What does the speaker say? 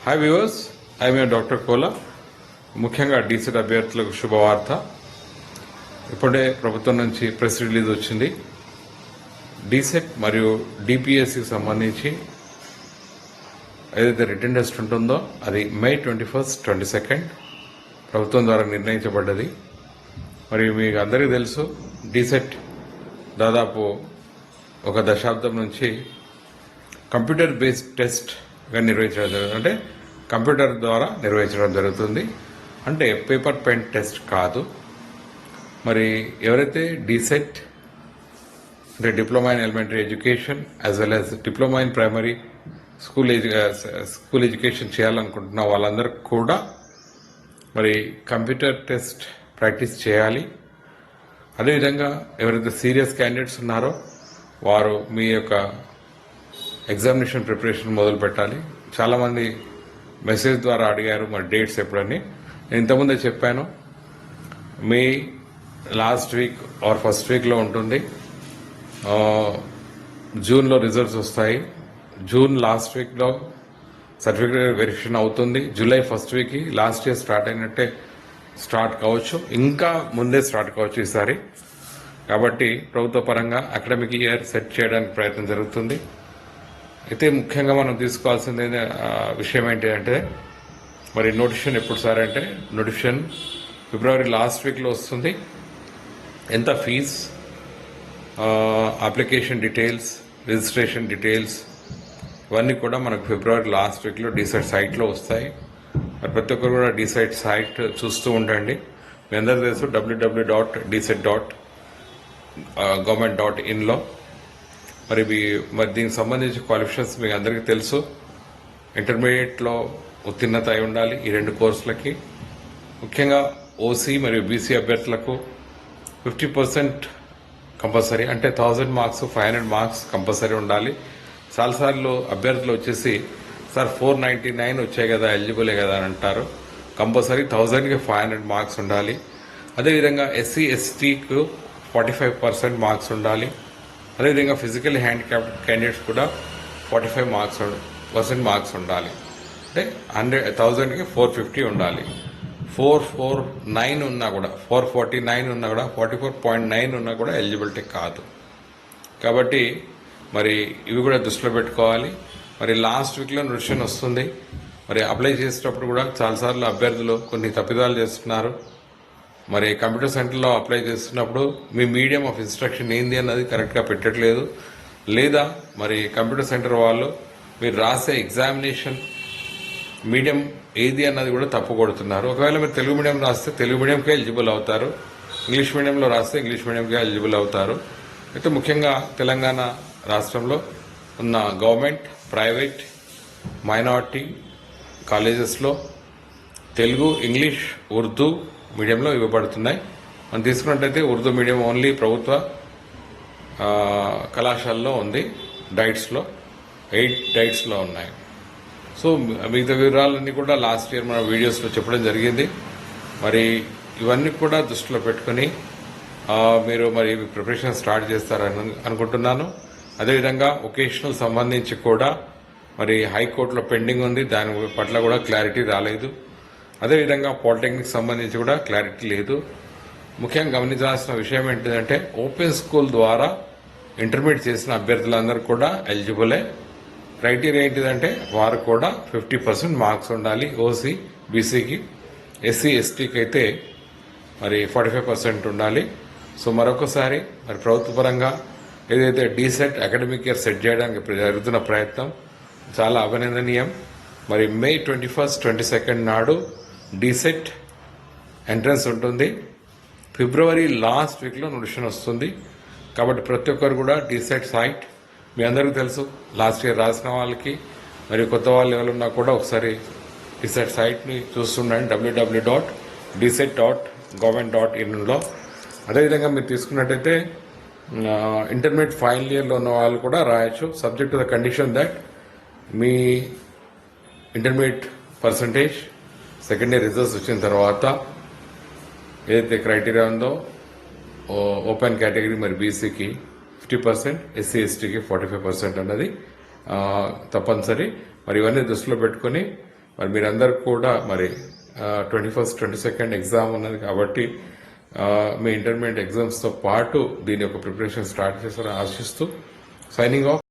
Hi viewers, I'm doctor Kola. ముఖ్యంగా DEECET అభ్యర్థులకు శుభవార్త. ఇప్పుడే ప్రభుత్వం నుంచి ప్రెస్ రిలీజ్ వచ్చింది. డీసెట్ మరియు డిపిఎస్సికి సంబంధించి ఏదైతే రిటర్న్ టెస్ట్ ఉంటుందో అది May 21, 22 ప్రభుత్వం ద్వారా నిర్ణయించబడ్డది. మరియు మీకు అందరికీ తెలుసు, డీసెట్ దాదాపు ఒక దశాబ్దం నుంచి కంప్యూటర్ బేస్డ్ టెస్ట్గా నిర్వహించడం జరుగుతుంది. అంటే కంప్యూటర్ ద్వారా నిర్వహించడం జరుగుతుంది, అంటే పేపర్ పెన్ టెస్ట్ కాదు. మరి ఎవరైతే డీసెట్ అంటే diploma in elementary education as well as diploma in primary school education చేయాలనుకుంటున్న వాళ్ళందరూ కూడా మరి కంప్యూటర్ టెస్ట్ ప్రాక్టీస్ చేయాలి. అదేవిధంగా ఎవరైతే సీరియస్ క్యాండిడేట్స్ ఉన్నారో వారు మీ యొక్క ఎగ్జామినేషన్ ప్రిపరేషన్ మొదలు పెట్టాలి. చాలామంది మెసేజ్ ద్వారా అడిగారు మరి డేట్స్ ఎప్పుడని. నేను ఇంతకుముందే చెప్పాను, May last week or first వీక్లో ఉంటుంది. జూన్లో రిజల్ట్స్ వస్తాయి. జూన్ లాస్ట్ వీక్లో సర్టిఫికేట్ వెరిఫికేషన్ అవుతుంది. జూలై ఫస్ట్ వీక్కి లాస్ట్ ఇయర్ స్టార్ట్ అయినట్టే స్టార్ట్ కావచ్చు, ఇంకా ముందే స్టార్ట్ కావచ్చు ఈసారి. కాబట్టి ప్రభుత్వ పరంగా అకాడమిక్ ఇయర్ సెట్ చేయడానికి ప్రయత్నం జరుగుతుంది. అయితే ముఖ్యంగా మనం తీసుకోవాల్సింది విషయం ఏంటి అంటే, మరి నోటిఫికేషన్ ఎప్పుడు సార్ అంటే, నోటిఫికేషన్ ఫిబ్రవరి లాస్ట్ వీక్లో వస్తుంది. ఎంత fees, application details, registration details ఇవన్నీ కూడా మనకు ఫిబ్రవరి లాస్ట్ వీక్లో డీసైట్ సైట్లో వస్తాయి. మరి ప్రతి ఒక్కరు కూడా డీసైట్ సైట్ చూస్తూ ఉండండి. మీ అందరూ తెలుసు www.dset.government.in మరి దీనికి సంబంధించి క్వాలిఫికేషన్స్ మీకు అందరికీ తెలుసు. ఇంటర్మీడియట్లో ఉత్తీర్ణత అయి ఉండాలి ఈ రెండు కోర్సులకి. ముఖ్యంగా ఓసీ మరియు బీసీ అభ్యర్థులకు 50% కంపల్సరీ, అంటే 1000 మార్క్స్ 500 మార్క్స్ కంపల్సరీ ఉండాలి. చాలాసార్లు అభ్యర్థులు వచ్చేసి సార్ 499 వచ్చాయి కదా, ఎలిజిబులే కదా అని అంటారు. కంపల్సరీ 1000కి 500 మార్క్స్ ఉండాలి. అదేవిధంగా ఎస్సీ ఎస్టీకు 45% మార్క్స్ ఉండాలి. అదేవిధంగా ఫిజికల్ హ్యాండిక్యాప్డ్ క్యాండిడేట్స్ కూడా 45% మార్క్స్ ఉండాలి. అంటే 1000కి 450 ఉండాలి. 449 ఉన్నా కూడా, 449 ఉన్నా కూడా, 44.9 ఉన్నా కూడా ఎలిజిబిలిటీ కాదు. కాబట్టి మరి ఇవి కూడా దృష్టిలో పెట్టుకోవాలి. మరి లాస్ట్ వీక్లో నోటిఫికేషన్ వస్తుంది. మరి అప్లై చేసేటప్పుడు కూడా చాలాసార్లు అభ్యర్థులు కొన్ని తప్పిదాలు చేస్తున్నారు. మరి కంప్యూటర్ సెంటర్లో అప్లై చేస్తున్నప్పుడు మీ మీడియం ఆఫ్ ఇన్స్ట్రక్షన్ ఏంది అన్నది కరెక్ట్గా పెట్టట్లేదు. లేదా మరి కంప్యూటర్ సెంటర్ వాళ్ళు మీరు రాసే ఎగ్జామినేషన్ మీడియం ఏది అన్నది కూడా తప్పు కొడుతున్నారు. ఒకవేళ మీరు తెలుగు మీడియం రాస్తే తెలుగు మీడియంకే ఎలిజిబుల్ అవుతారు, ఇంగ్లీష్ మీడియంలో రాస్తే ఇంగ్లీష్ మీడియంకే ఎలిజిబుల్ అవుతారు. అయితే ముఖ్యంగా తెలంగాణ రాష్ట్రంలో ఉన్న గవర్నమెంట్, ప్రైవేట్, మైనారిటీ కాలేజెస్లో తెలుగు, ఇంగ్లీష్, ఉర్దూ మీడియంలో ఇవ్వబడుతున్నాయి. మనం తీసుకున్నట్టయితే ఉర్దూ మీడియం ఓన్లీ ప్రభుత్వ కళాశాలలో ఉంది. డైట్స్లో 8 డైట్స్లో ఉన్నాయి. సో మిగతా వివరాలన్నీ కూడా లాస్ట్ ఇయర్ మన వీడియోస్లో చెప్పడం జరిగింది. మరి ఇవన్నీ కూడా దృష్టిలో పెట్టుకుని మీరు మరి ప్రిపరేషన్ స్టార్ట్ చేస్తారని అనుకుంటున్నాను. అదేవిధంగా వొకేషనల్ సంబంధించి కూడా మరి హైకోర్టులో పెండింగ్ ఉంది, దాని పట్ల కూడా క్లారిటీ రాలేదు. అదేవిధంగా పాలిటెక్నిక్ సంబంధించి కూడా క్లారిటీ లేదు. ముఖ్యంగా గమనించాల్సిన విషయం ఏంటంటే, ఓపెన్ స్కూల్ ద్వారా ఇంటర్మీడియట్ చేసిన అభ్యర్థులందరూ కూడా ఎలిజిబులే. క్రైటీరియా ఏంటిదంటే వారు కూడా 50% మార్క్స్ ఉండాలి. ఓసీ బీసీకి, ఎస్సీ ఎస్టీకి అయితే మరి 45% ఉండాలి. సో మరొకసారి మరి ప్రభుత్వ పరంగా ఏదైతే డీసెట్ అకాడమిక్ ఇయర్ సెట్ చేయడానికి జరుగుతున్న ప్రయత్నం చాలా అభినందనీయం. మరి May 21, 22 నాడు డీసెట్ ఎంట్రన్స్ ఉంటుంది. ఫిబ్రవరి లాస్ట్ వీక్లో నోటిఫికేషన్ వస్తుంది. కాబట్టి ప్రతి ఒక్కరు కూడా డీసెట్ సైట్ మీ అందరికీ తెలుసు, లాస్ట్ ఇయర్ రాసిన వాళ్ళకి మరియు కొత్త వాళ్ళు ఎవరున్నా కూడా ఒకసారి డీసెట్ సైట్ని చూస్తుండండి, www.dset.government.in. అదేవిధంగా మీరు తీసుకున్నట్టయితే ఇంటర్మీడియట్ ఫైనల్ ఇయర్లో ఉన్న వాళ్ళు కూడా రాయొచ్చు, subject to the condition that me intermediate percentage second year results వచ్చిన తర్వాత ఏదైతే క్రైటీరియా ఉందో ఓపెన్ కేటగిరీ మరి బీసీకి 50%, ఎస్సీ ఎస్టీకి 45% అన్నది తప్పనిసరి. మరి ఇవన్నీ దృష్టిలో పెట్టుకుని మరి మీరందరూ కూడా మరి 21st 22nd ఎగ్జామ్ ఉన్నది కాబట్టి మీ ఇంటర్మీడియట్ ఎగ్జామ్స్తో పాటు దీని యొక్క ప్రిపరేషన్ స్టార్ట్ చేస్తారని ఆశిస్తూ సైనింగ్ ఆఫ్.